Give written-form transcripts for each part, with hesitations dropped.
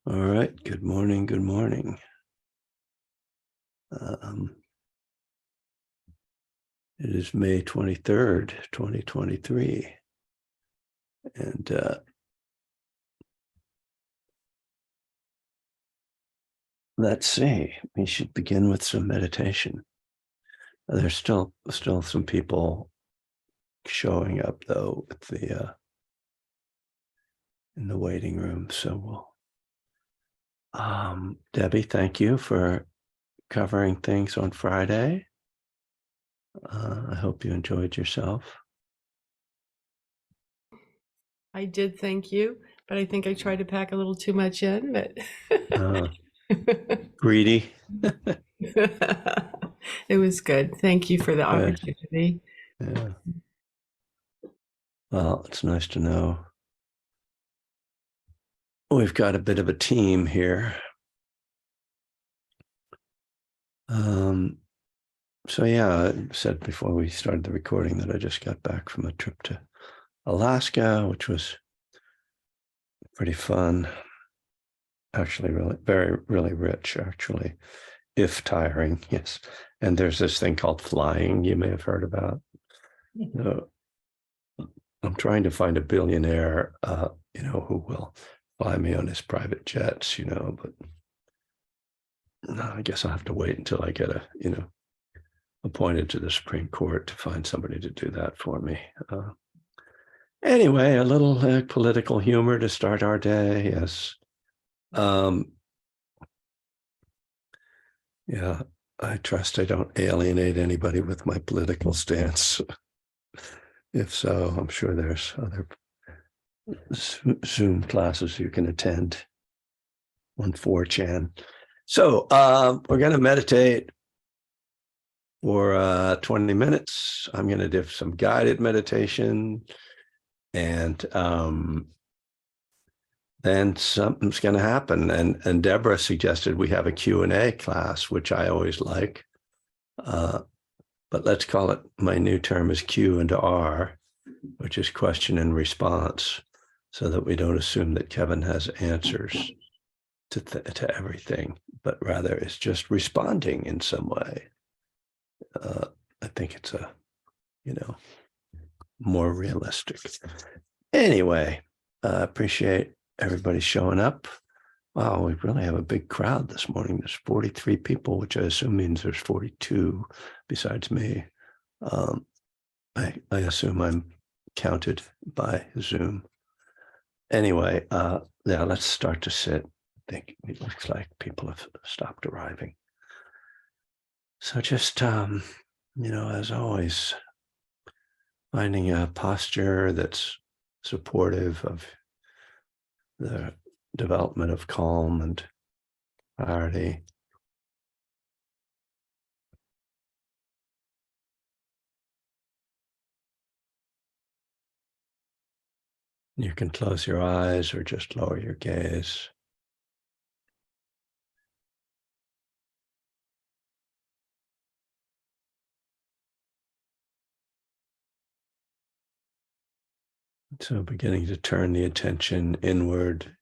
All right. Good morning. Good morning. Um, it is May 23rd, 2023. And let's see, we should begin with some meditation. There's still some people showing up though at the in the waiting room. So Debbie, thank you for covering things on Friday. I hope you enjoyed yourself. I did, thank you, but I think I tried to pack a little too much in, but Greedy. it was good. Thank you for the Good. opportunity. Yeah. Well, it's nice to know we've got a bit of a team here. So yeah, I said before we started the recording that I just got back from a trip to Alaska, which was pretty fun. Actually, really rich, actually, if tiring, yes. And there's this thing called flying you may have heard about. I'm trying to find a billionaire, who will fly me on his private jets, but no, I guess I'll have to wait until I get appointed to the Supreme Court to find somebody to do that for me. Anyway, a little political humor to start our day. Yes. Yeah, I trust I don't alienate anybody with my political stance. If so, I'm sure there's other Zoom classes you can attend on 4chan. So we're going to meditate for 20 minutes. I'm going to do some guided meditation, and then something's going to happen. And Deborah suggested we have a Q&A class, which I always like. But let's call it, my new term is Q and R, which is question and response, so that we don't assume that Kevin has answers to everything, but rather is just responding in some way. I think it's more realistic. Anyway, I appreciate everybody showing up. Wow, we really have a big crowd this morning. There's 43 people, which I assume means there's 42 besides me. I assume I'm counted by Zoom. Anyway, yeah, let's start to sit. I think it looks like people have stopped arriving. So just, as always, finding a posture that's supportive of the development of calm and clarity. You can close your eyes or just lower your gaze. So beginning to turn the attention inward,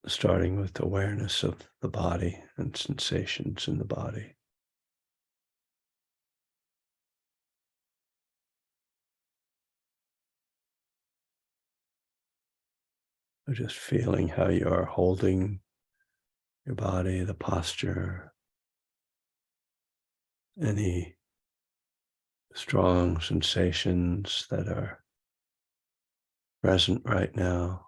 starting with awareness of the body and sensations in the body. So just feeling how you are holding your body, the posture, any strong sensations that are present right now.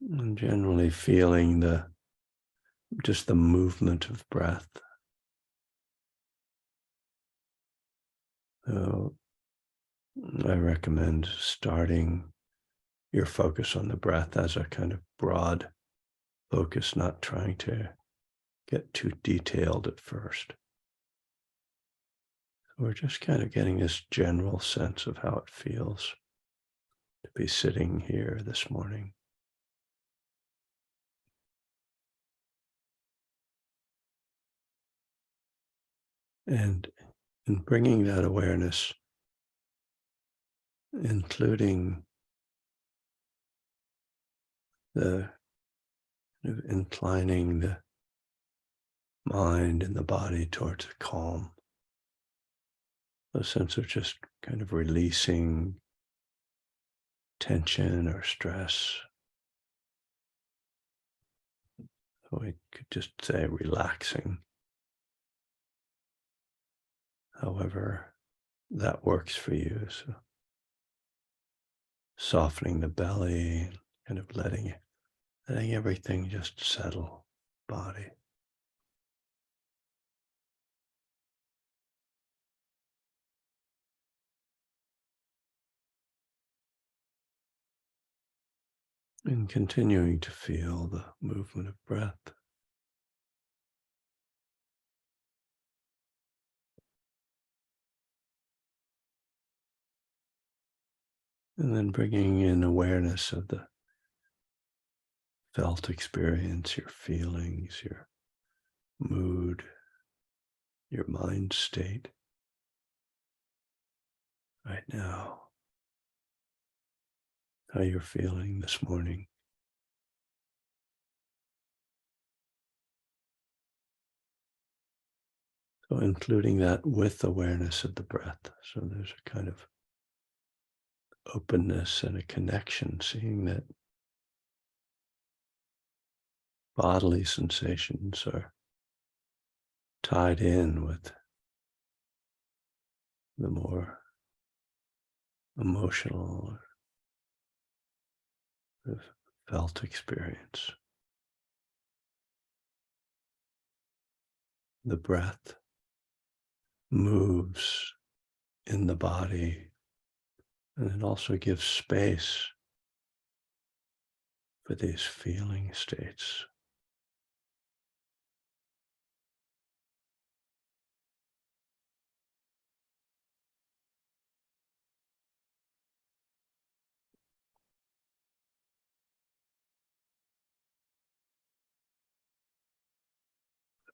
And generally feeling just the movement of breath. So I recommend starting your focus on the breath as a kind of broad focus, not trying to get too detailed at first. So we're just kind of getting this general sense of how it feels to be sitting here this morning. And in bringing that awareness including the kind of inclining the mind and the body towards a calm, a sense of just kind of releasing tension or stress. So we could just say relaxing, however that works for you. So softening the belly, kind of letting everything just settle, body. And continuing to feel the movement of breath. And then bringing in awareness of the felt experience, your feelings, your mood, your mind state right now, how you're feeling this morning. So including that with awareness of the breath. So there's a kind of openness and a connection, seeing that bodily sensations are tied in with the more emotional or felt experience. The breath moves in the body, and it also gives space for these feeling states.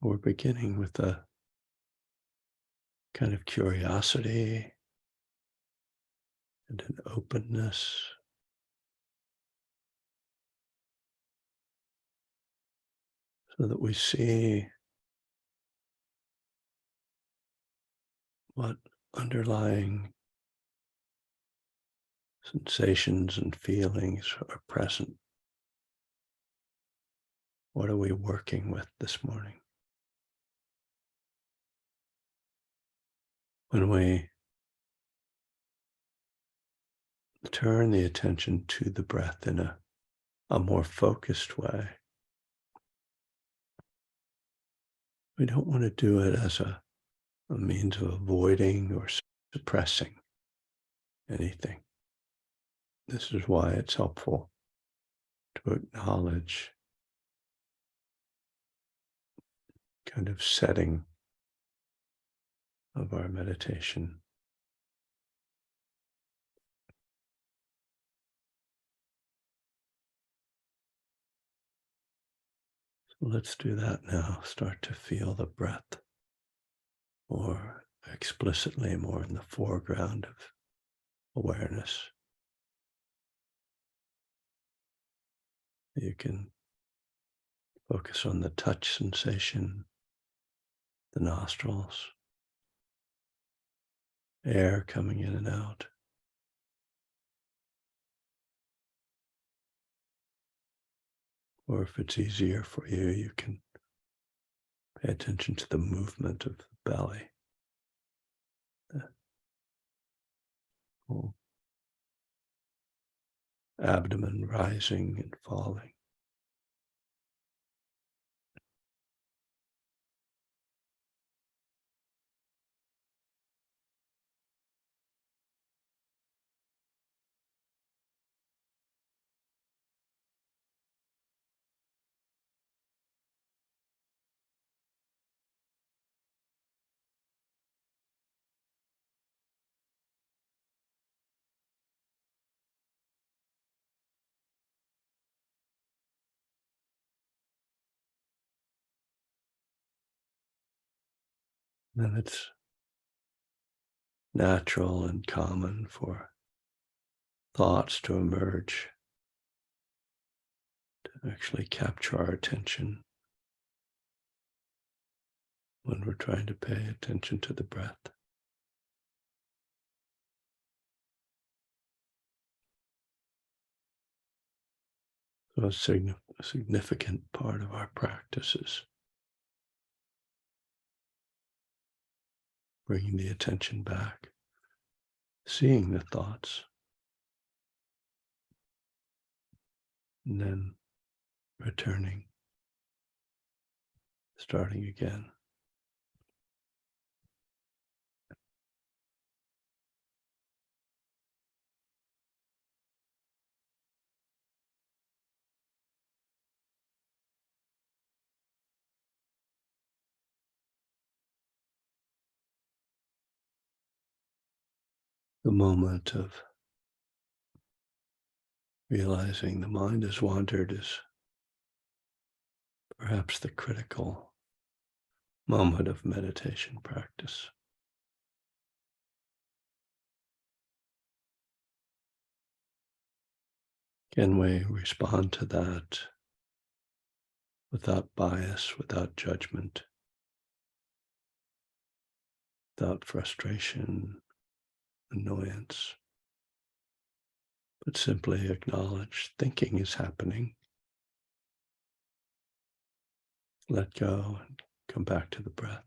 We're beginning with a kind of curiosity and an openness, so that we see what underlying sensations and feelings are present. What are we working with this morning? When we turn the attention to the breath in a more focused way, we don't want to do it as a means of avoiding or suppressing anything. This is why it's helpful to acknowledge kind of setting of our meditation. So let's do that now. Start to feel the breath more explicitly, more in the foreground of awareness. You can focus on the touch sensation, the nostrils, air coming in and out. Or if it's easier for you, you can pay attention to the movement of the belly, the whole abdomen rising and falling. And it's natural and common for thoughts to emerge, to actually capture our attention when we're trying to pay attention to the breath. So a significant part of our practice is bringing the attention back, seeing the thoughts, and then returning, starting again. The moment of realizing the mind has wandered is perhaps the critical moment of meditation practice. Can we respond to that without bias, without judgment, without frustration, annoyance, but simply acknowledge thinking is happening, let go, and come back to the breath.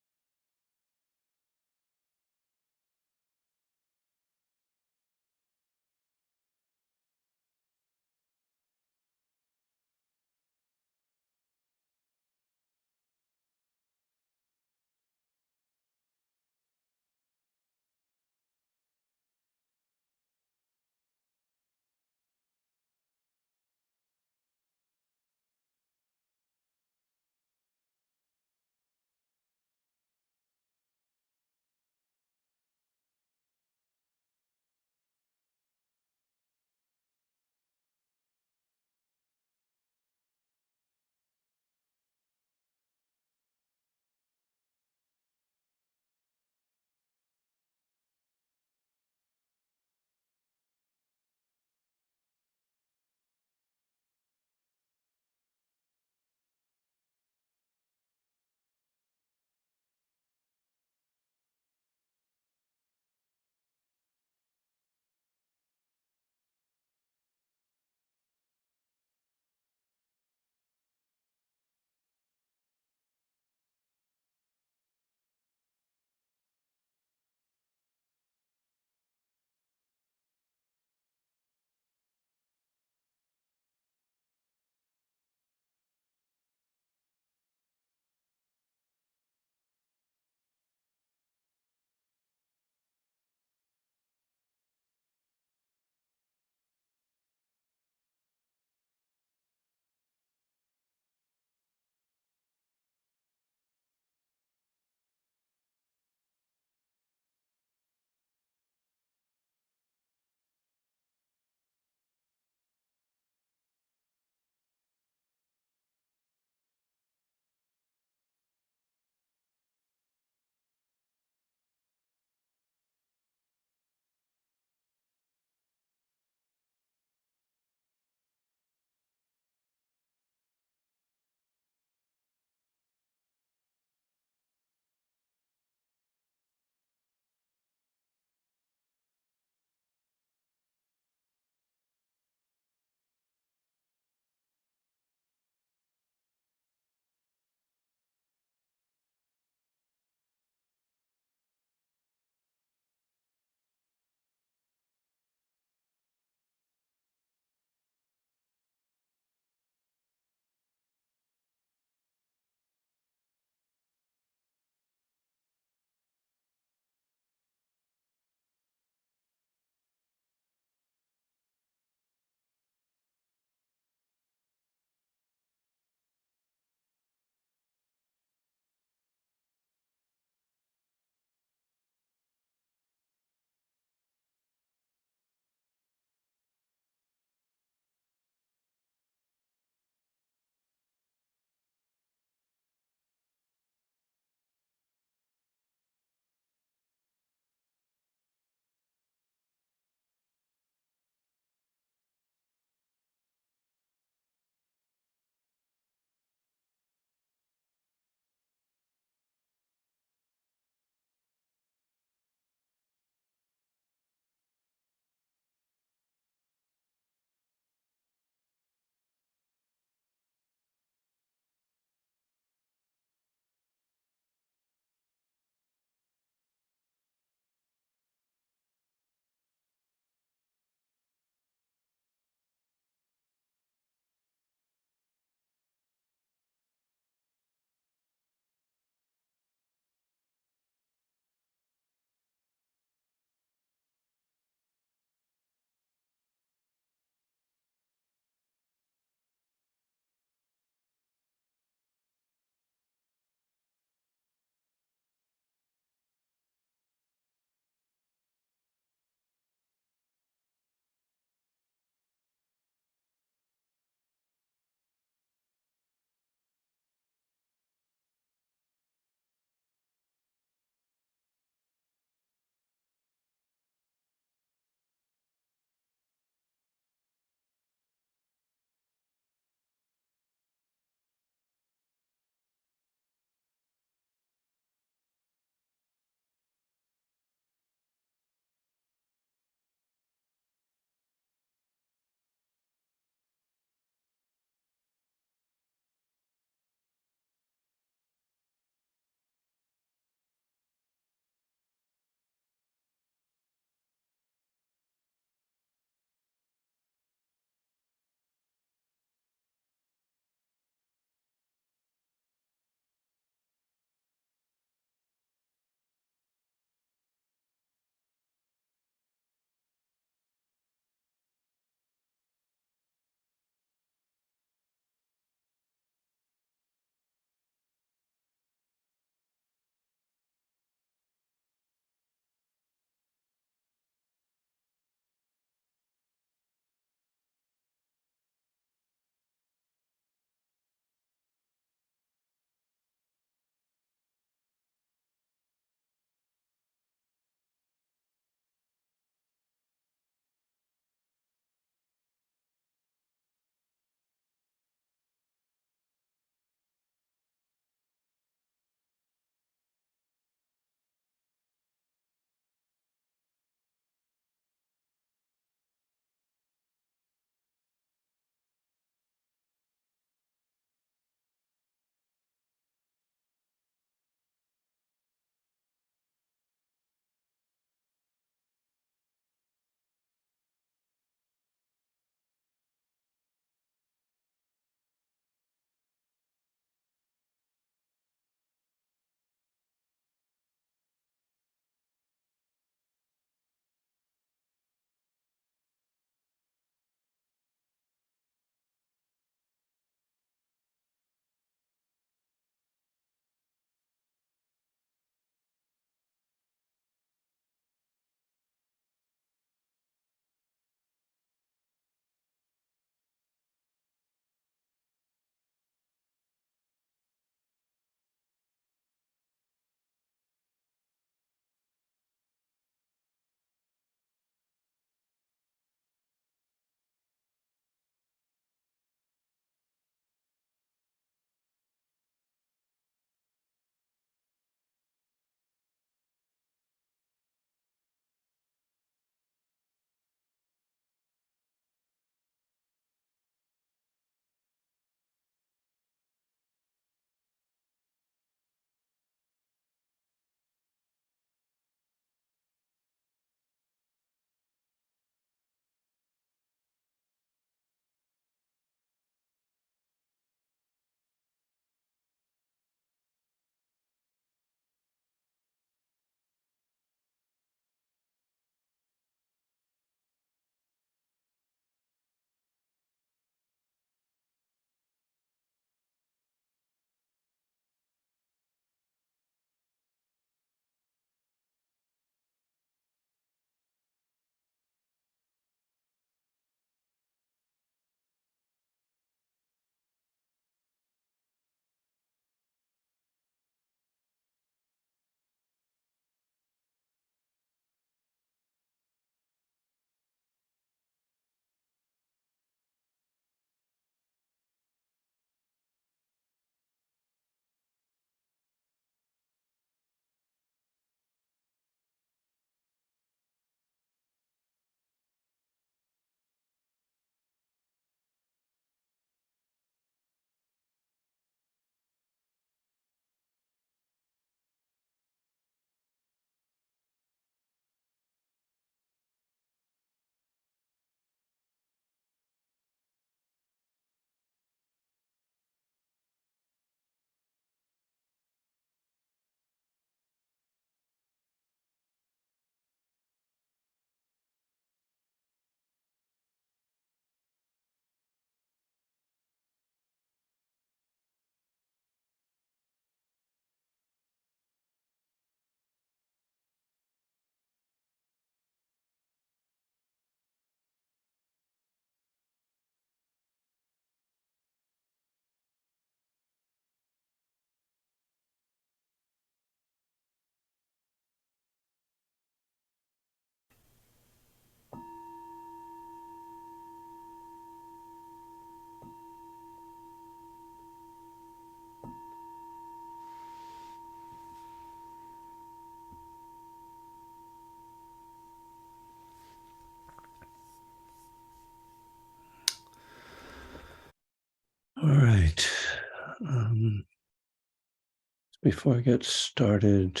before I get started,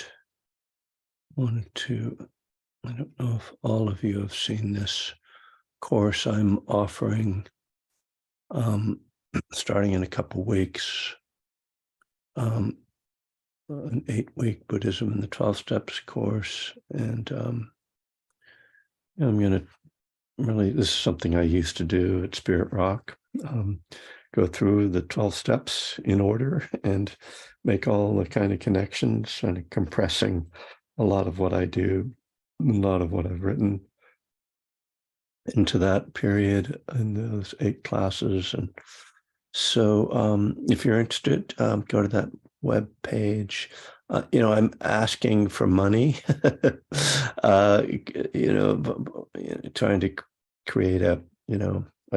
I don't know if all of you have seen this course I'm offering starting in a couple weeks, an 8-week Buddhism in the 12 Steps course. And I'm going to really, this is something I used to do at Spirit Rock, go through the 12 steps in order and make all the kind of connections, kind of compressing a lot of what I do, a lot of what I've written into that period in those 8 classes. And so if you're interested, go to that web page. I'm asking for money, trying to create a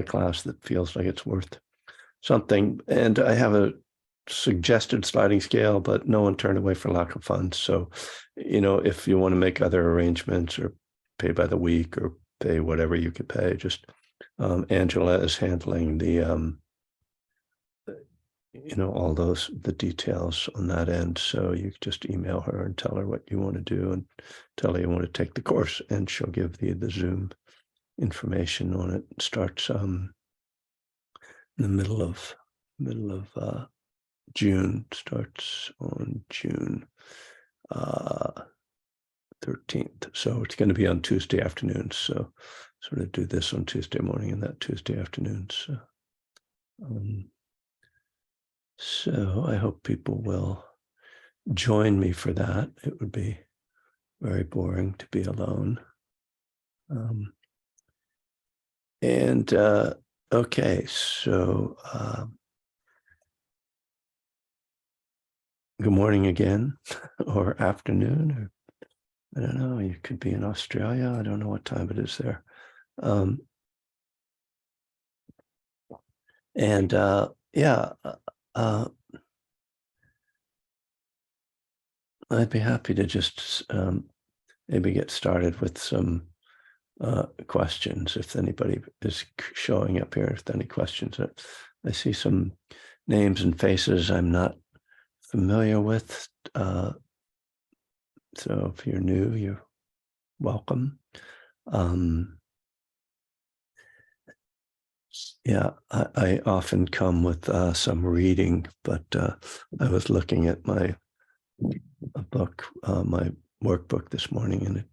class that feels like it's worth something. And I have a suggested sliding scale, but no one turned away for lack of funds. So, if you want to make other arrangements or pay by the week or pay whatever you could pay, just Angela is handling the all the details on that end. So you just email her and tell her what you want to do and tell her you want to take the course, and she'll give the Zoom information on it. It starts in the middle of June, starts on June 13th. So it's going to be on Tuesday afternoons. So sort of do this on Tuesday morning and that Tuesday afternoon. So I hope people will join me for that. It would be very boring to be alone. Okay, so good morning again, or afternoon, or I don't know, you could be in Australia. I don't know what time it is there. I'd be happy to just maybe get started with some questions if anybody is showing up here. If any questions, I see some names and faces I'm not familiar with. So if you're new, you're welcome. I often come with some reading, but I was looking at my book, my workbook this morning, and it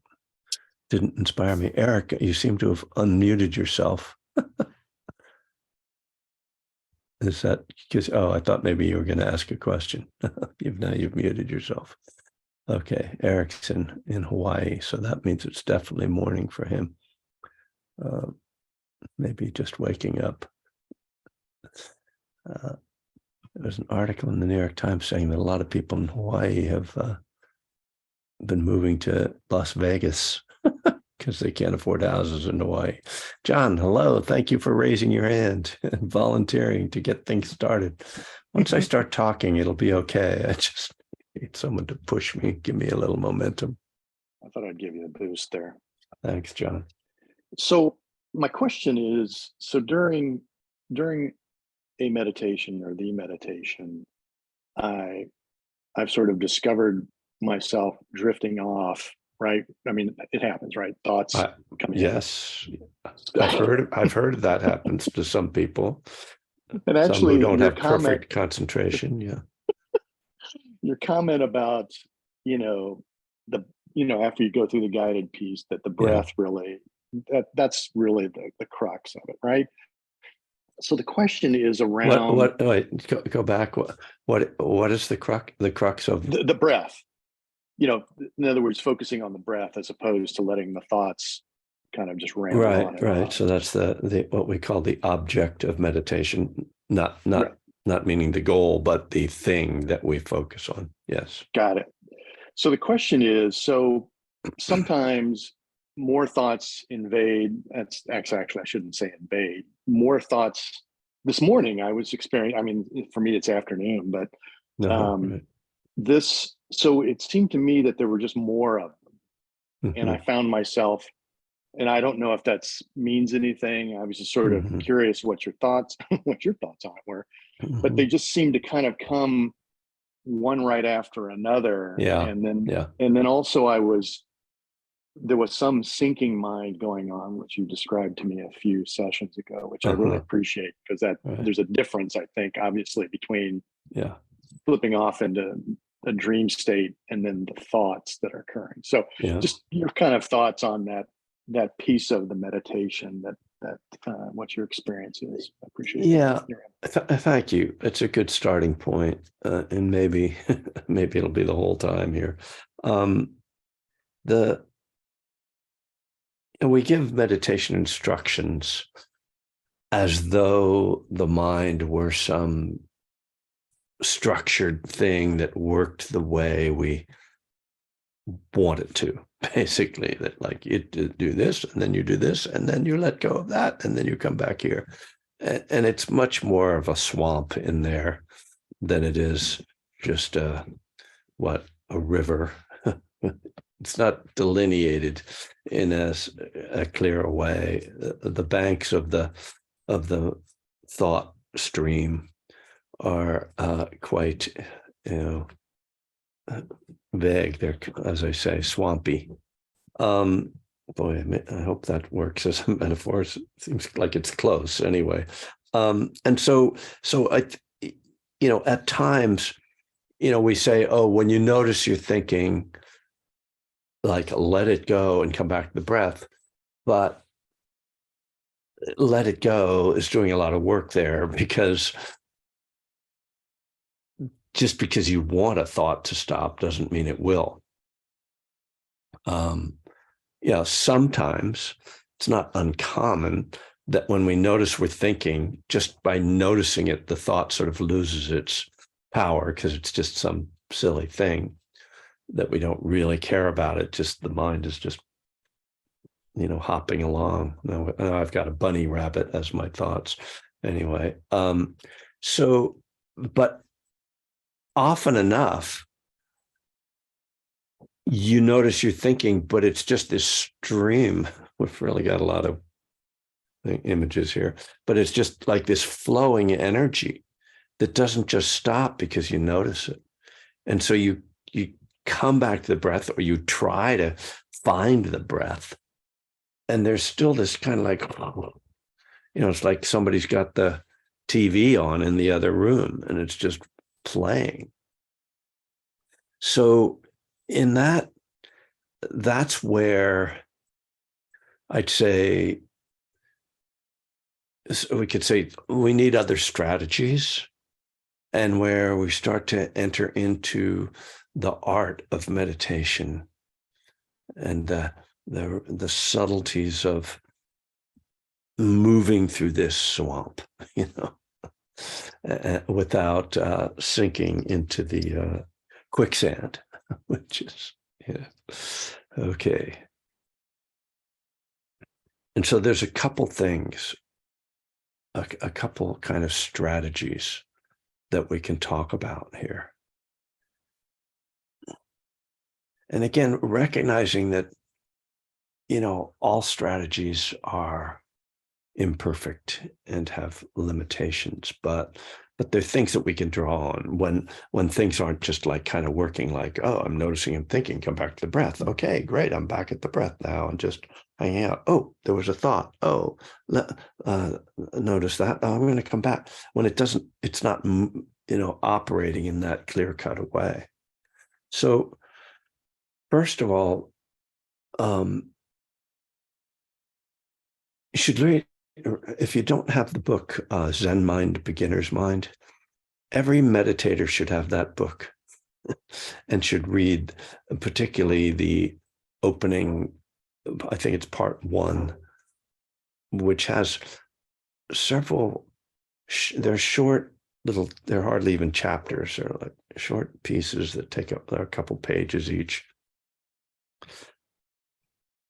didn't inspire me. Eric, you seem to have unmuted yourself. Is that because, I thought maybe you were going to ask a question. You've muted yourself. Okay, Eric's in Hawaii, so that means it's definitely morning for him. Maybe just waking up. There's an article in the New York Times saying that a lot of people in Hawaii have been moving to Las Vegas because they can't afford houses in Hawaii. John, hello. Thank you for raising your hand and volunteering to get things started. Once I start talking, it'll be okay. I just need someone to push me, give me a little momentum. I thought I'd give you a boost there. Thanks, John. So my question is, so during a meditation or the meditation, I've sort of discovered myself drifting off, right? I mean, it happens, right? Thoughts come in. Yes. I've heard that happens to some people. And actually, some who don't have perfect concentration. Yeah. Your comment about, after you go through the guided piece, that the breath really, that's really the crux of it, right? So the question is around wait, go back. What is the crux of the breath? In other words, focusing on the breath as opposed to letting the thoughts kind of just ramble on. Right. So that's the what we call the object of meditation, not meaning the goal, but the thing that we focus on. Yes. Got it. So the question is, so sometimes more thoughts invade. That's actually, I shouldn't say invade. More thoughts. This morning I was experiencing, I mean, for me, it's afternoon, but so it seemed to me that there were just more of them. And I found myself, and I don't know if that means anything. I was just sort of curious what your thoughts on it were, but they just seemed to kind of come one right after another. Yeah. And then, Yeah. and then also there was some sinking mind going on, which you described to me a few sessions ago, which I really appreciate, because Right. there's a difference, I think, obviously, between Yeah. flipping off into a dream state and then the thoughts that are occurring. So Yeah. just your kind of thoughts on that piece of the meditation, that what your experience is. I appreciate Yeah. your Thank you. It's a good starting point. And maybe, maybe it'll be the whole time here. And we give meditation instructions as though the mind were some structured thing that worked the way we want it to. Basically, that like you do this, and then you do this, and then you let go of that, and then you come back here. And it's much more of a swamp in there than it is just a river. It's not delineated in a clear way. The banks of the thought stream are quite, vague. They're, as I say, swampy. Boy, I hope that works as a metaphor. It seems like it's close anyway. And so I, at times, we say, oh, when you notice you're thinking, like, let it go and come back to the breath. But let it go is doing a lot of work there, because just because you want a thought to stop doesn't mean it will. Sometimes it's not uncommon that when we notice we're thinking, just by noticing it, the thought sort of loses its power, because it's just some silly thing that we don't really care about. It just, the mind is just, hopping along. Now I've got a bunny rabbit as my thoughts anyway. But often enough, you notice you're thinking, but it's just this stream. We've really got a lot of images here, but it's just like this flowing energy that doesn't just stop because you notice it. And so you come back to the breath, or you try to find the breath, and there's still this kind of like, it's like somebody's got the TV on in the other room and it's just playing. So in that's where I'd say, we could say we need other strategies, and where we start to enter into the art of meditation and the subtleties of moving through this swamp, without sinking into the quicksand, which is, okay. And so there's a couple things, a couple kind of strategies that we can talk about here. And again, recognizing that, all strategies are imperfect and have limitations, but they're things that we can draw on when things aren't just like kind of working, like, oh, I'm noticing and thinking, come back to the breath. Okay, great. I'm back at the breath now and just hanging out. Oh, there was a thought. Oh, notice that. Oh, I'm going to come back. When it's not, operating in that clear-cut way. So first of all, you should read, if you don't have the book, Zen Mind, Beginner's Mind, every meditator should have that book and should read particularly the opening, I think it's part 1, which has several, they're short little, they're hardly even chapters. They're like short pieces that take up a couple pages each.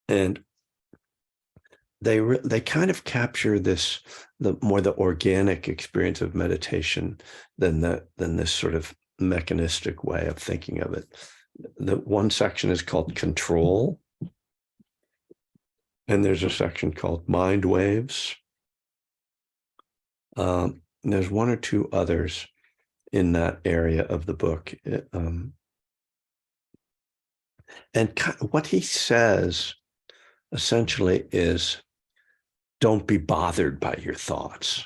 And they kind of capture the more the organic experience of meditation than this sort of mechanistic way of thinking of it. The one section is called Control, and there's a section called Mind Waves. There's one or two others in that area of the book. And what he says essentially is, don't be bothered by your thoughts.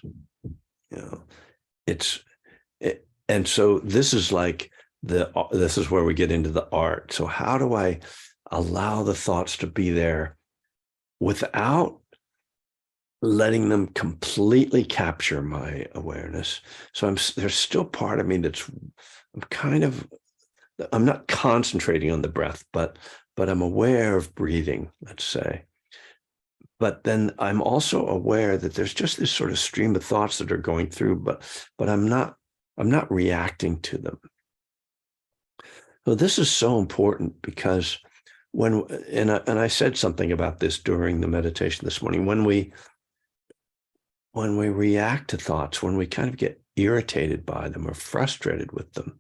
And so this is like this is where we get into the art. So how do I allow the thoughts to be there without letting them completely capture my awareness? So there's still part of me that's I'm not concentrating on the breath, but I'm aware of breathing, let's say. But then I'm also aware that there's just this sort of stream of thoughts that are going through, but I'm not reacting to them. So this is so important because and I said something about this during the meditation this morning, when we react to thoughts, when we kind of get irritated by them or frustrated with them,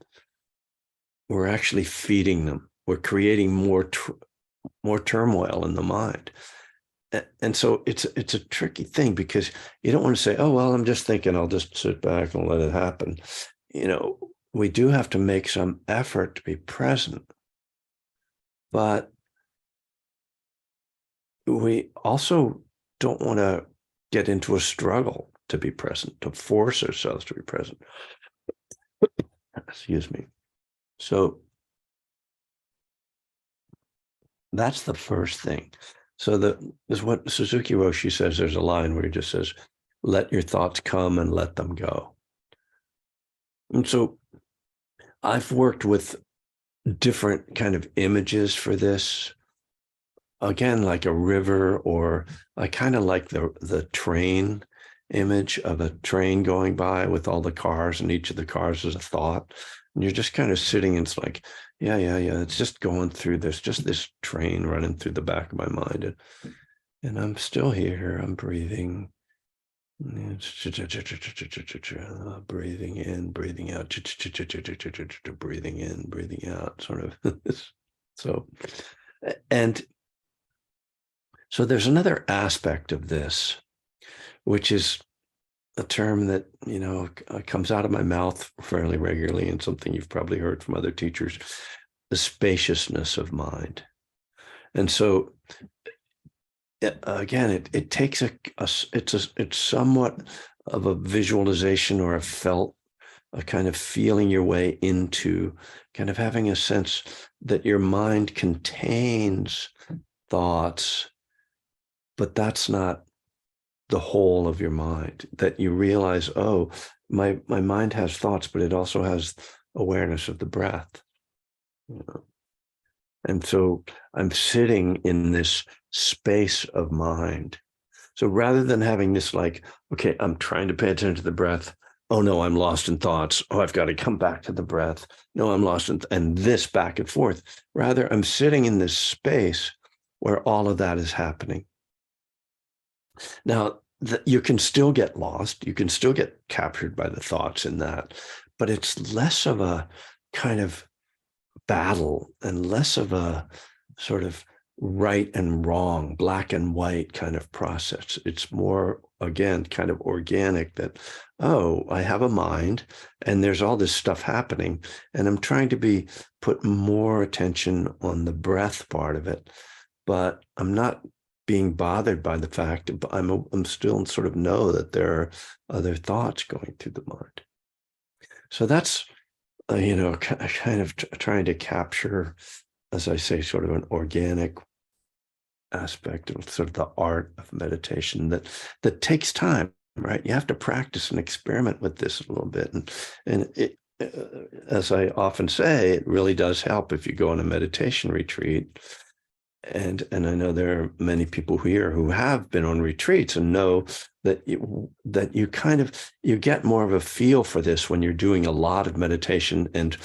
we're actually feeding them. We're creating more turmoil in the mind. And so it's a tricky thing, because you don't want to say, oh, well, I'm just thinking, I'll just sit back and let it happen. We do have to make some effort to be present, but we also don't want to get into a struggle to be present, to force ourselves to be present. Excuse me. So that's the first thing. So is what Suzuki Roshi says. There's a line where he just says, let your thoughts come and let them go. And so I've worked with different kind of images for this. Again, like a river, or I kind of like the train image of a train going by with all the cars, and each of the cars is a thought. And you're just kind of sitting, and it's like, yeah. It's just going through just this train running through the back of my mind. And I'm still here. I'm breathing. Breathing in, breathing out, breathing in, breathing out, sort of. So there's another aspect of this, which is a term that, comes out of my mouth fairly regularly, and something you've probably heard from other teachers, the spaciousness of mind. And so again, it takes it's somewhat of a visualization, or a kind of feeling your way into kind of having a sense that your mind contains thoughts, but that's not the whole of your mind. That you realize, oh, my mind has thoughts, but it also has awareness of the breath. And so I'm sitting in this space of mind. So rather than having this like, okay, I'm trying to pay attention to the breath. Oh no, I'm lost in thoughts. Oh, I've got to come back to the breath. No, I'm lost and this back and forth. Rather, I'm sitting in this space where all of that is happening. Now, you can still get lost. You can still get captured by the thoughts in that, but it's less of a kind of battle and less of a sort of right and wrong, black and white kind of process. It's more, again, kind of organic, that, oh, I have a mind and there's all this stuff happening, and I'm trying to put more attention on the breath part of it, but I'm not being bothered by the fact that I'm still sort of know that there are other thoughts going through the mind. So that's, kind of trying to capture, as I say, sort of an organic aspect of sort of the art of meditation that takes time, right? You have to practice and experiment with this a little bit. And it, as I often say, it really does help if you go on a meditation retreat. And I know there are many people here who have been on retreats and know that you kind of, you get more of a feel for this when you're doing a lot of meditation, and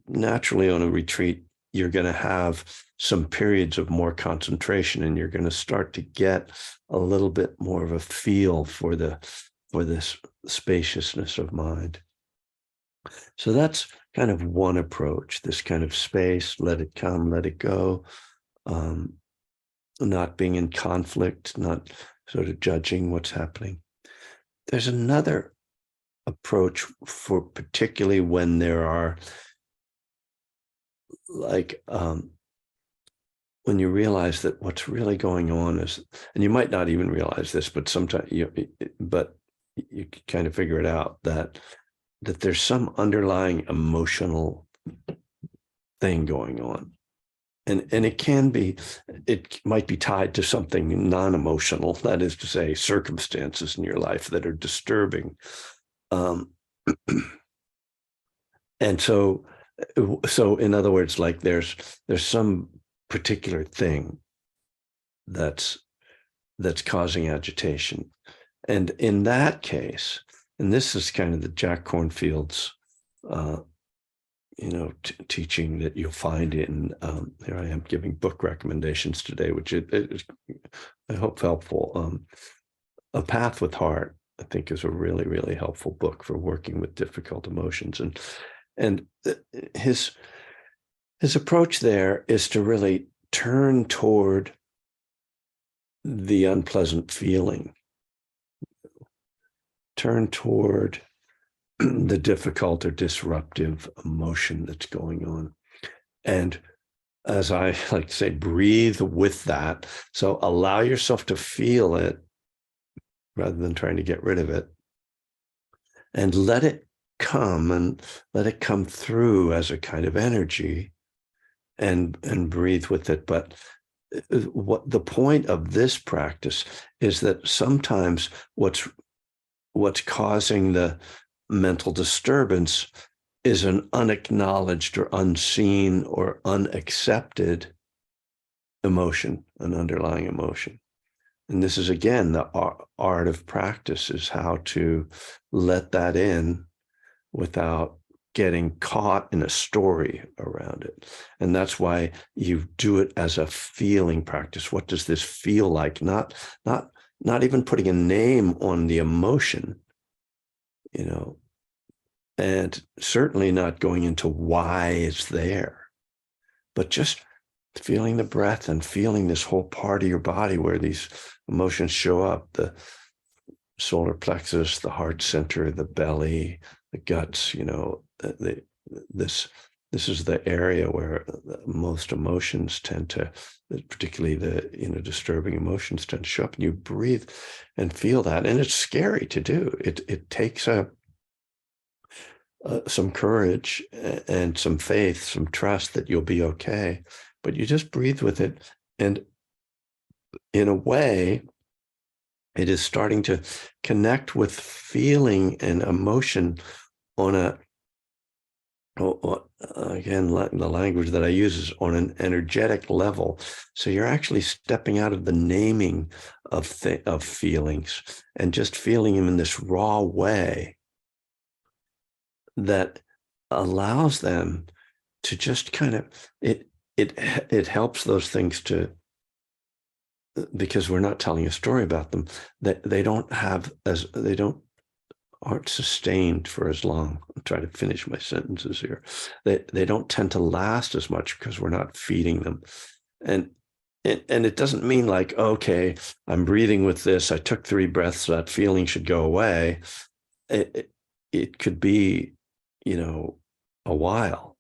naturally on a retreat, you're going to have some periods of more concentration, and you're going to start to get a little bit more of a feel for this spaciousness of mind. So that's kind of one approach, this kind of space, let it come, let it go, not being in conflict, not sort of judging what's happening. There's another approach for particularly when there are like when you realize that what's really going on is, and you might not even realize this, but sometimes you kind of figure it out that there's some underlying emotional thing going on. And it might be tied to something non-emotional, that is to say, circumstances in your life that are disturbing. And so in other words, like there's some particular thing that's causing agitation. And in that case, and this is kind of the Jack Kornfield's teaching that you'll find in here I am giving book recommendations today, which is I hope helpful. A Path with Heart, I think, is a really, really helpful book for working with difficult emotions. And his approach there is to really turn toward the unpleasant feeling, turn toward the difficult or disruptive emotion that's going on. And as I like to say, breathe with that. So allow yourself to feel it rather than trying to get rid of it. And let it come, and let it come through as a kind of energy, and breathe with it. But what the point of this practice is that sometimes what's causing the mental disturbance is an unacknowledged or unseen or unaccepted emotion, an underlying emotion. And this is, again, the art of practice, is how to let that in without getting caught in a story around it. And that's why you do it as a feeling practice. What does this feel like? Not even putting a name on the emotion, and certainly not going into why it's there, but just feeling the breath and feeling this whole part of your body where these emotions show up: the solar plexus, the heart center, the belly, the guts. This is the area where most emotions tend to, particularly the disturbing emotions, tend to show up. And you breathe and feel that, and it's scary to do. It takes some courage and some faith, some trust that you'll be okay. But you just breathe with it, and in a way, it is starting to connect with feeling and emotion on again, the language that I use is on an energetic level. So you're actually stepping out of the naming of feelings and just feeling them in this raw way that allows them to just kind of, it helps those things to, because we're not telling a story about them, that they aren't sustained for as long. I'm trying to finish my sentences here. They don't tend to last as much because we're not feeding them. And it doesn't mean like, okay, I'm breathing with this, I took 3 breaths, so that feeling should go away. It could be, a while.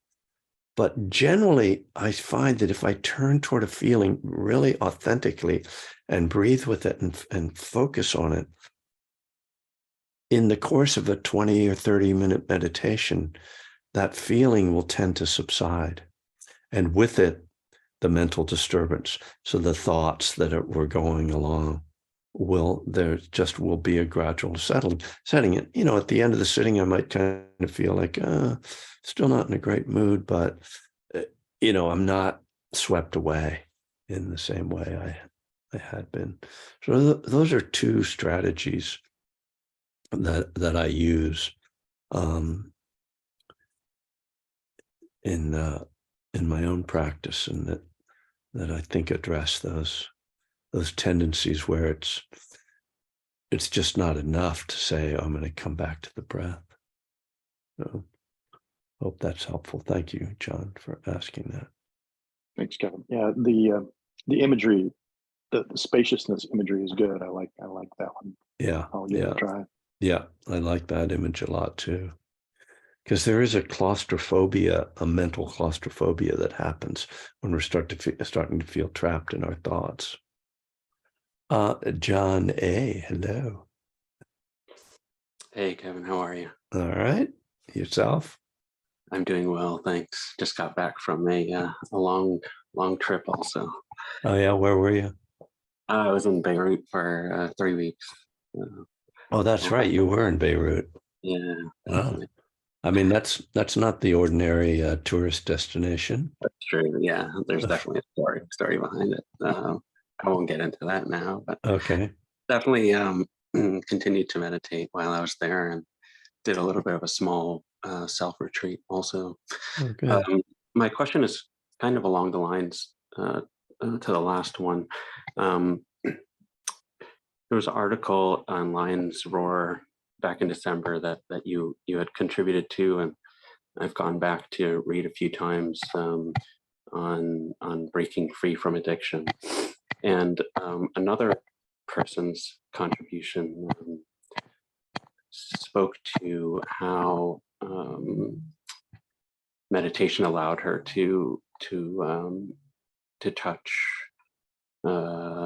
But generally, I find that if I turn toward a feeling really authentically and breathe with it and focus on it, in the course of a 20 or 30-minute meditation, that feeling will tend to subside. And with it, the mental disturbance. So the thoughts that were going along will be a gradual setting it. At the end of the sitting, I might kind of feel like, still not in a great mood, but, I'm not swept away in the same way I had been. So those are 2 strategies that I use in my own practice, and that I think address those tendencies where it's just not enough to say, I'm going to come back to the breath. So hope that's helpful. Thank you, John, for asking that. Thanks, Kevin. Yeah, the imagery, the spaciousness imagery is good. I like that one. Yeah. I'll give it a try. Yeah, I like that image a lot too. Because there is a claustrophobia, a mental claustrophobia that happens when we're starting to feel trapped in our thoughts. John A., hello. Hey, Kevin, how are you? All right. Yourself? I'm doing well, thanks. Just got back from a long trip also. Oh, yeah. Where were you? I was in Beirut for 3 weeks. Uh, Oh, that's right. You were in Beirut. yeah, Wow. I mean, that's not the ordinary tourist destination. that's true. Yeah, there's definitely a story behind it. I won't get into that now, but Okay. definitely continued to meditate while I was there and did a little bit of a small self retreat also. Oh, good. My question is kind of along the lines to the last one. Um, there was an article on Lions Roar back in December that you had contributed to, and I've gone back to read a few times on breaking free from addiction. And another person's contribution spoke to how meditation allowed her to touch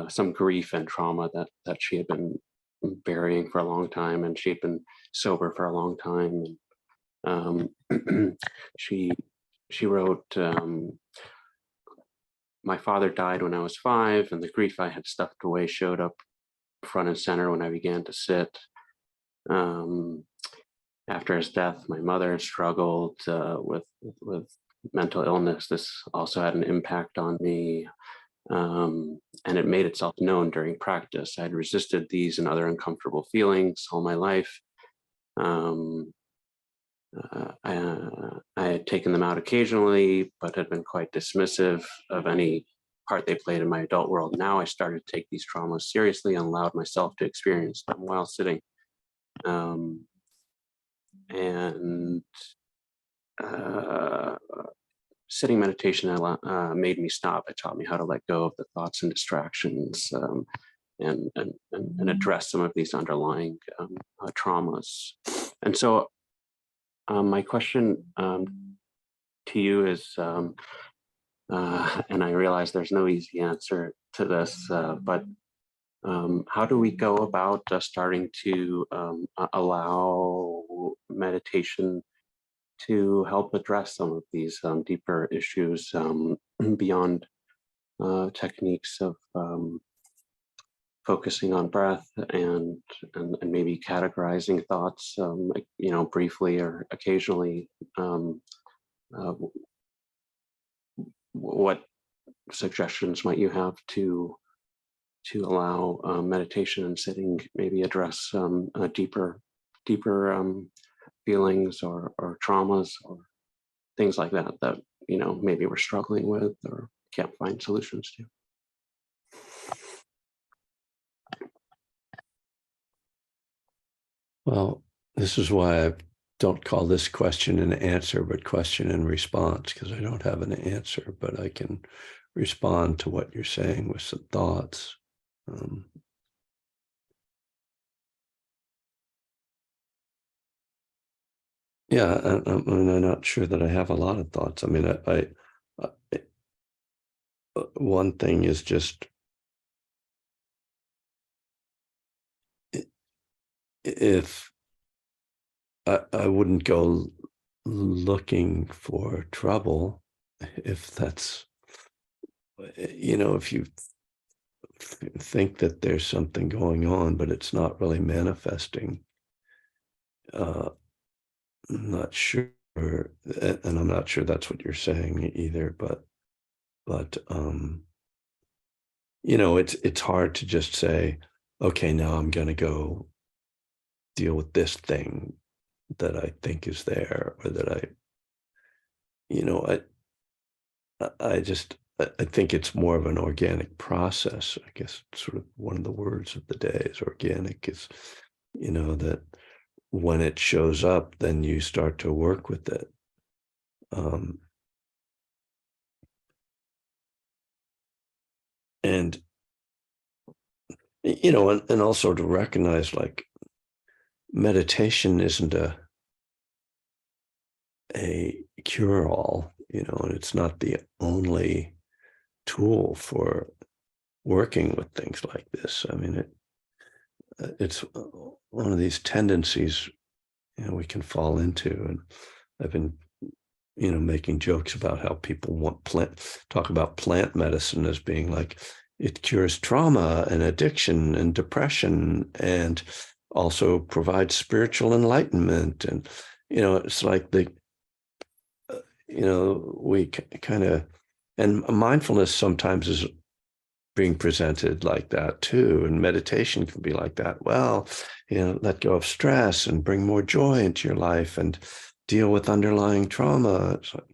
some grief and trauma that she had been burying for a long time, and she had been sober for a long time. And she wrote, "My father died when I was 5, and the grief I had stuffed away showed up front and center when I began to sit. Um, After his death, my mother struggled with mental illness. This also had an impact on me, and it made itself known during practice. I had resisted these and other uncomfortable feelings all my life. Um, I had taken them out occasionally, but had been quite dismissive of any part they played in my adult world. Now I started to take these traumas seriously and allowed myself to experience them while sitting. Um, and uh, Sitting meditation made me stop. It taught me how to let go of the thoughts and distractions, and address some of these underlying traumas. And so my question to you is, and I realize there's no easy answer to this, but how do we go about starting to allow meditation to help address some of these deeper issues beyond techniques of focusing on breath and maybe categorizing thoughts, like, briefly or occasionally? Uh, what suggestions might you have to allow meditation and sitting maybe address deeper feelings or traumas or things like that maybe we're struggling with or can't find solutions to? Well, this is why I don't call this question and answer, but question and response, because I don't have an answer, but I can respond to what you're saying with some thoughts. Yeah, I'm not sure that I have a lot of thoughts. I mean, one thing is just if I wouldn't go looking for trouble, if that's, if you think that there's something going on, but it's not really manifesting, I'm not sure, and I'm not sure that's what you're saying either, but it's hard to just say, okay, now I'm going to go deal with this thing that I think is there, or that I think it's more of an organic process. I guess sort of one of the words of the day is organic, is, that when it shows up, then you start to work with it. And, and also to recognize, like, meditation isn't a cure-all, and it's not the only tool for working with things like this. I mean, it's one of these tendencies, we can fall into. And I've been, making jokes about how people talk about plant medicine as being like it cures trauma and addiction and depression and also provides spiritual enlightenment. And, it's like we kind of, and mindfulness sometimes is being presented like that too. And meditation can be like that. Well, let go of stress and bring more joy into your life and deal with underlying trauma. It's like,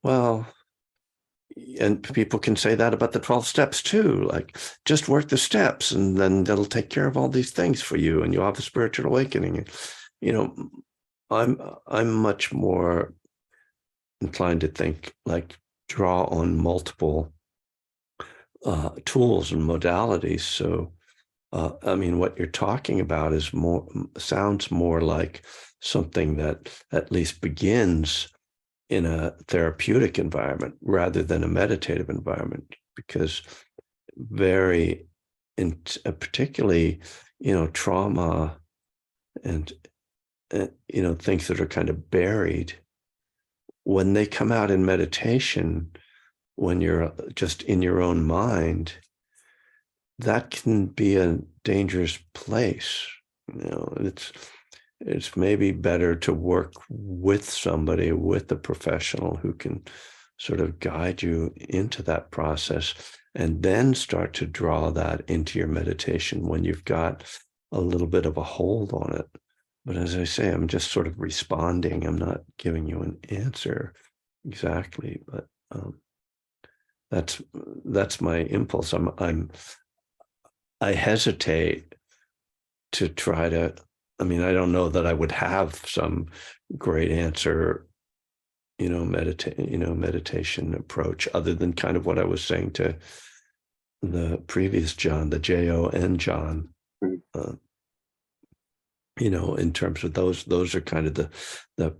well, and people can say that about the 12 steps too. Like, just work the steps and then that'll take care of all these things for you and you'll have a spiritual awakening. I'm much more inclined to think like draw on multiple tools and modalities. So, I mean, what you're talking about sounds more like something that at least begins in a therapeutic environment rather than a meditative environment, because particularly, trauma and, things that are kind of buried, when they come out in meditation, when you're just in your own mind, that can be a dangerous place. It's maybe better to work with somebody, with a professional who can sort of guide you into that process and then start to draw that into your meditation when you've got a little bit of a hold on it. But as I say, I'm just sort of responding. I'm not giving you an answer exactly, but that's my impulse. I hesitate to try to, I mean, I don't know that I would have some great answer, meditation approach, other than kind of what I was saying to the previous John, the Jon John, in terms of those are kind of the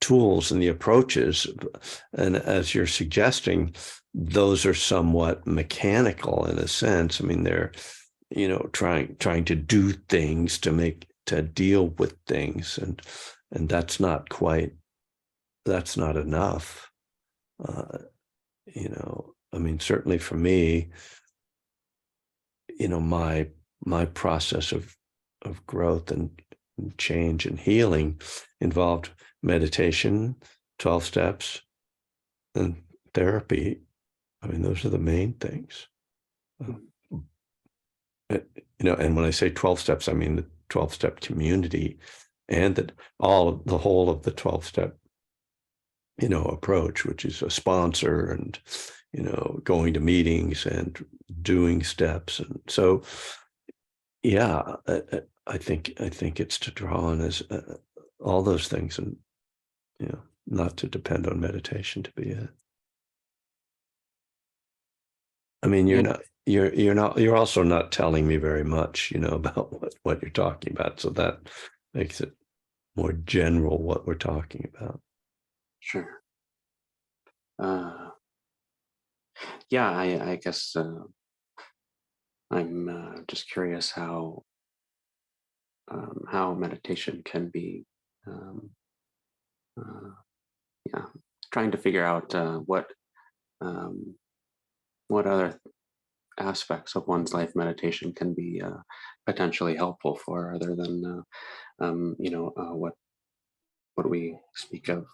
tools and the approaches. And as you're suggesting, those are somewhat mechanical in a sense. I mean, they're, trying to do things to deal with things. And that's not enough. I mean, certainly for me, my process of growth and change and healing involved meditation, 12 steps, and therapy. I mean, those are the main things. And when I say 12 steps, I mean the 12-step community and the whole of the 12-step, approach, which is a sponsor and, going to meetings and doing steps. And so, yeah, I think it's to draw on as all those things and, not to depend on meditation to be it. I mean, you're also not telling me very much, about what you're talking about. So that makes it more general what we're talking about. Sure. Yeah, I guess I'm just curious how meditation can be, trying to figure out what other aspects of one's life meditation can be potentially helpful for, other than what we speak of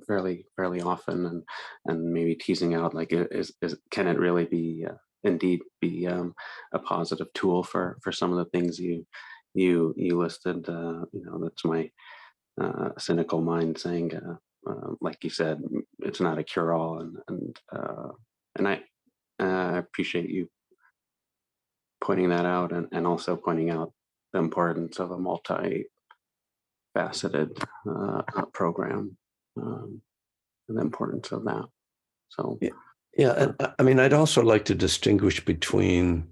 fairly often, and maybe teasing out like can it really be indeed be a positive tool for some of the things you listed. That's my cynical mind saying, like you said, it's not a cure-all, and I appreciate you pointing that out, and also pointing out the importance of a multi-faceted program, and the importance of that. So yeah, and I mean, I'd also like to distinguish between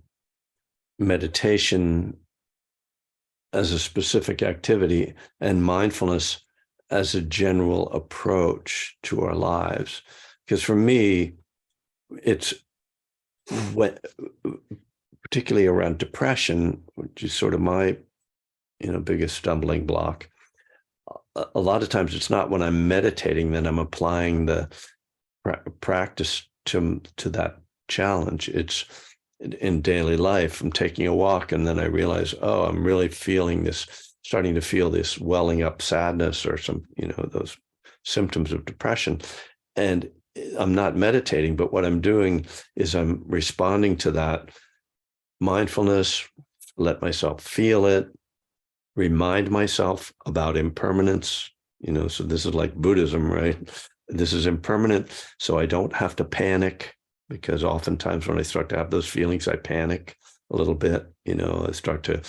meditation as a specific activity and mindfulness as a general approach to our lives. Because for me, it's when, particularly around depression, which is sort of my, biggest stumbling block. A lot of times it's not when I'm meditating that I'm applying the practice to that challenge. It's in daily life. I'm taking a walk and then I realize, oh, I'm really feeling this, starting to feel this welling up sadness or some, those symptoms of depression. And I'm not meditating, but what I'm doing is I'm responding to that mindfulness, let myself feel it, remind myself about impermanence, so this is like Buddhism, right? This is impermanent, so I don't have to panic, because oftentimes when I start to have those feelings, I panic a little bit, I start to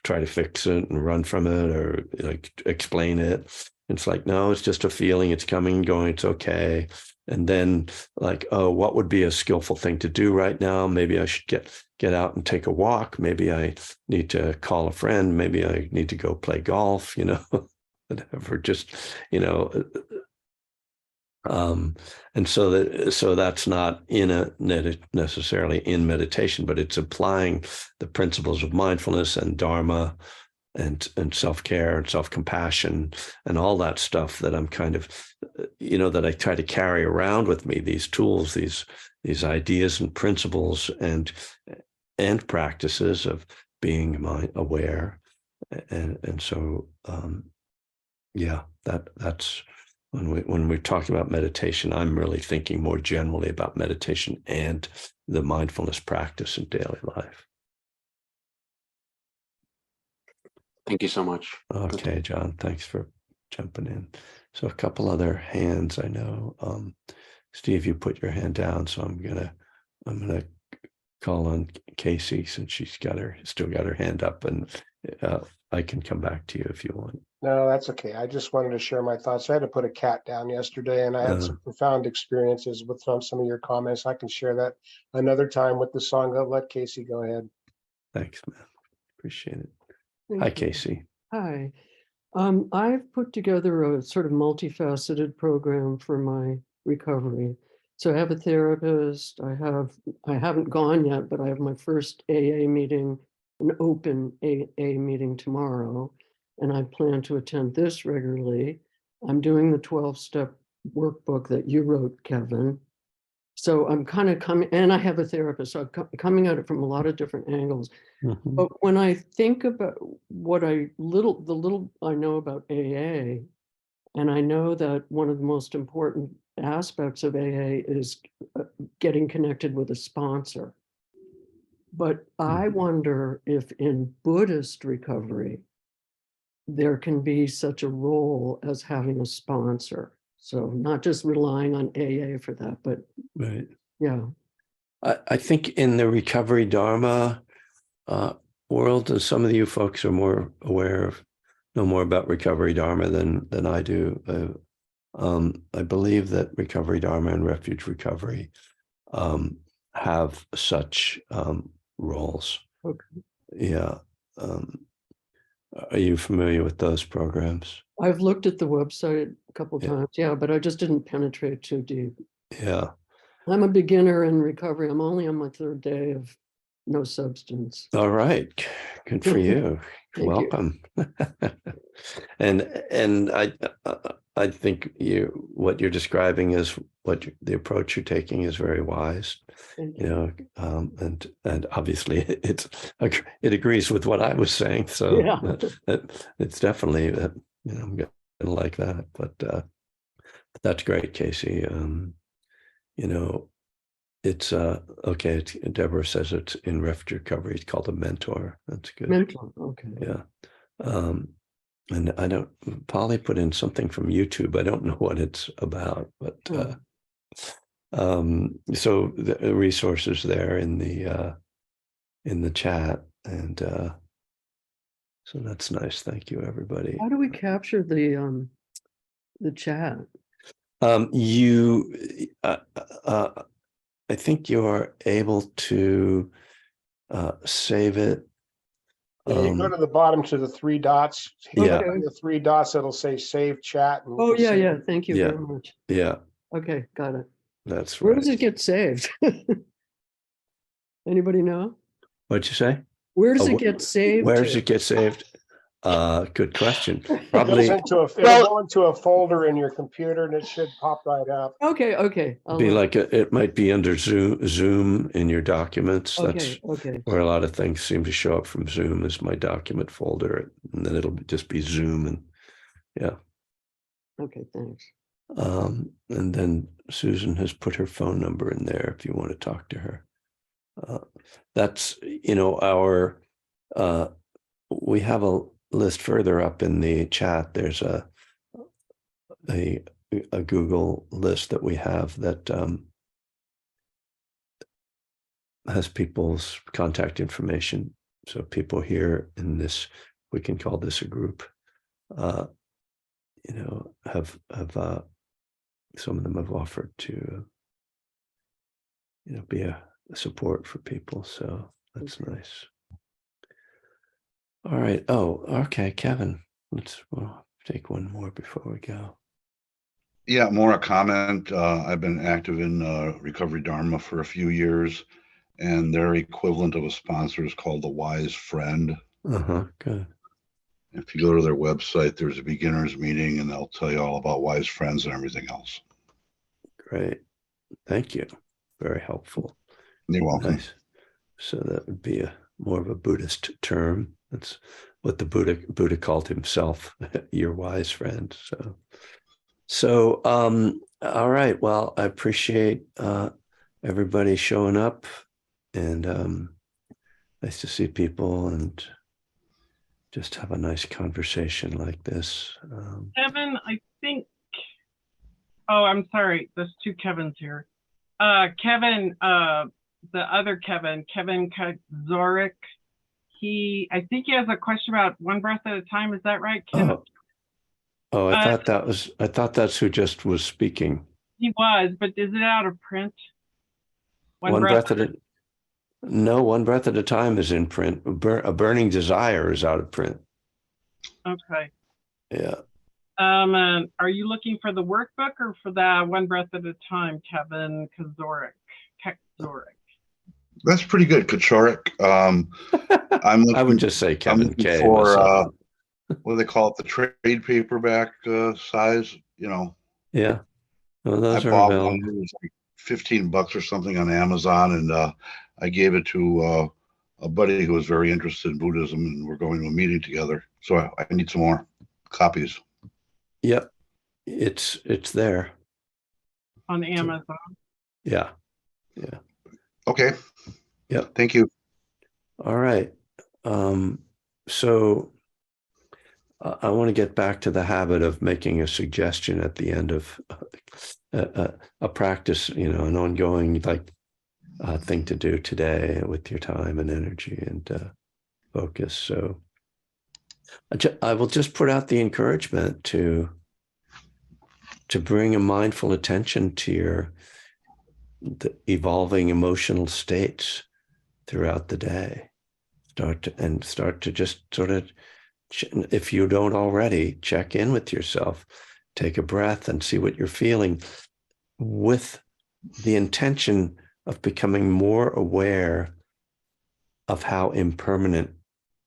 try to fix it and run from it or like explain it. It's like, no, it's just a feeling. It's coming and going. It's okay. And then like, oh, what would be a skillful thing to do right now? Maybe I should get out and take a walk. Maybe I need to call a friend. Maybe I need to go play golf, whatever, just, and so that's not necessarily in meditation, but it's applying the principles of mindfulness and Dharma and self-care and self-compassion and all that stuff that I'm kind of, that I try to carry around with me, these tools, these ideas and principles and practices of being aware. And so, that's when we're talking about meditation, I'm really thinking more generally about meditation and the mindfulness practice in daily life. Thank you so much. Okay, John, thanks for jumping in. So a couple other hands I know. Steve, you put your hand down, so I'm gonna call on Casey since she's still got her hand up, and I can come back to you if you want. No, that's okay. I just wanted to share my thoughts. I had to put a cat down yesterday, and I had some profound experiences with some of your comments. I can share that another time with the song. I'll let Casey go ahead. Thanks, man. Appreciate it. Thank Hi, you. Casey. Hi. I've put together a sort of multifaceted program for my recovery. So I have a therapist. I haven't gone yet, but I have my first AA meeting, an open AA meeting tomorrow, and I plan to attend this regularly. I'm doing the 12-step workbook that you wrote, Kevin. So I'm kind of coming, and I have a therapist, so I'm coming at it from a lot of different angles. Mhm. But when I think about what the little I know about AA, and I know that one of the most important aspects of AA is getting connected with a sponsor. But I wonder if in Buddhist recovery, there can be such a role as having a sponsor. So not just relying on AA for that, but Right. yeah. I think in the recovery Dharma world, and some of you folks are more aware know more about recovery Dharma than I do. I believe that recovery Dharma and refuge recovery have such roles. Okay. Yeah. Are you familiar with those programs? I've looked at the website a couple Yeah. times, yeah, but I just didn't penetrate too deep. Yeah. I'm a beginner in recovery. I'm only on my third day of no substance. All right. Good for you. Thank you. Welcome. And I think what you're describing is the approach you're taking is very wise. Thank you. And obviously it agrees with what I was saying. So Yeah. it's definitely I'm gonna like that. But that's great, Casey. It's okay. Deborah says it's in refuge recovery. It's called a mentor. That's good. Mentor, okay. Yeah. And I don't, Polly put in something from YouTube. I don't know what it's about, but so the resources there in the chat, and so that's nice. Thank you, everybody. How do we capture the chat? I think you're able to save it Yeah, you go Um, to the bottom to the three dots. Yeah. On the three dots, it'll say save chat. and you Oh, can yeah, save yeah. it. Thank you Yeah. very much. yeah, Okay, got it. that's Where right. does it get saved? Anybody know? What'd you say? Where does Oh, it get saved? Where does to? it get saved? Good question. It goes Probably it'll go into a folder in your computer and it should pop right up. Okay, okay. I'll be look. like, it might be under Zoom in your documents. That's Okay, okay. where a lot of things seem to show up from Zoom is my document folder. And then it'll just be Zoom and Okay, thanks. and then Susan has put her phone number in there if you want to talk to her. That's, our, we have a list further up in the chat. There's a Google list that we have that has people's contact information. So people here in this, we can call this a group, have some of them have offered to, be a support for people. So that's nice. All right. Oh, okay, Kevin. We'll take one more before we go. Yeah, more a comment. I've been active in Recovery Dharma for a few years, and their equivalent of a sponsor is called the Wise Friend. Good. If you go to their website, there's a beginners meeting, and they'll tell you all about Wise Friends and everything else. Great. Thank you. Very helpful. You're welcome. Nice. So that would be more of a Buddhist term. That's what the Buddha called himself, your wise friend. So, all right. Well, I appreciate everybody showing up, and nice to see people and just have a nice conversation like this. Kevin, I think, oh, I'm sorry. There's two Kevins here. Kevin, the other Kevin Kazorik, I think he has a question about one breath at a time. Is that right, Ken? I thought that's who just was speaking. He was, but is it out of print? One breath at a No, One Breath at a Time is in print. A Burning Desire is out of print. Okay. Yeah. Are you looking for the workbook or for the One Breath at a Time, Kevin Kazorik? That's pretty good, Kachorik. I'm looking, I would just say I'm Kevin looking K. for myself. what do they call it? The trade paperback size. Yeah. Well, those I are bought available. one. It was like $15 or something on Amazon, and I gave it to a buddy who was very interested in Buddhism, and we're going to a meeting together. So I need some more copies. Yep. It's there. On Amazon. Yeah. Okay. Yep. Thank you. All right. So I want to get back to the habit of making a suggestion at the end of a practice, an ongoing thing to do today with your time and energy and focus. So I will just put out the encouragement to bring a mindful attention to the evolving emotional states throughout the day. Start to just sort of, if you don't already, check in with yourself, take a breath and see what you're feeling, with the intention of becoming more aware of how impermanent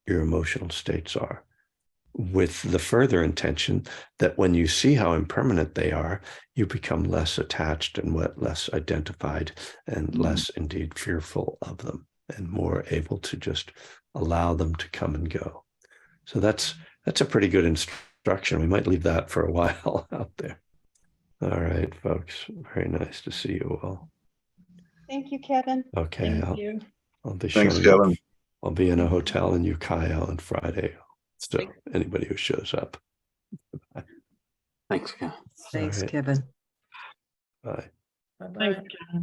your emotional states are, with the further intention that when you see how impermanent they are, you become less attached and less identified and less indeed fearful of them, and more able to just allow them to come and go. So that's a pretty good instruction. We might leave that for a while out there. All right, folks. Very nice to see you all. Thank you, Kevin. Okay. Thank you. I'll be Thanks, showing up. Kevin. I'll be in a hotel in Ukiah on Friday. So anybody who shows up. Thanks, Kevin. Thanks, right. Kevin. Bye. Bye-bye. Thanks, Kevin.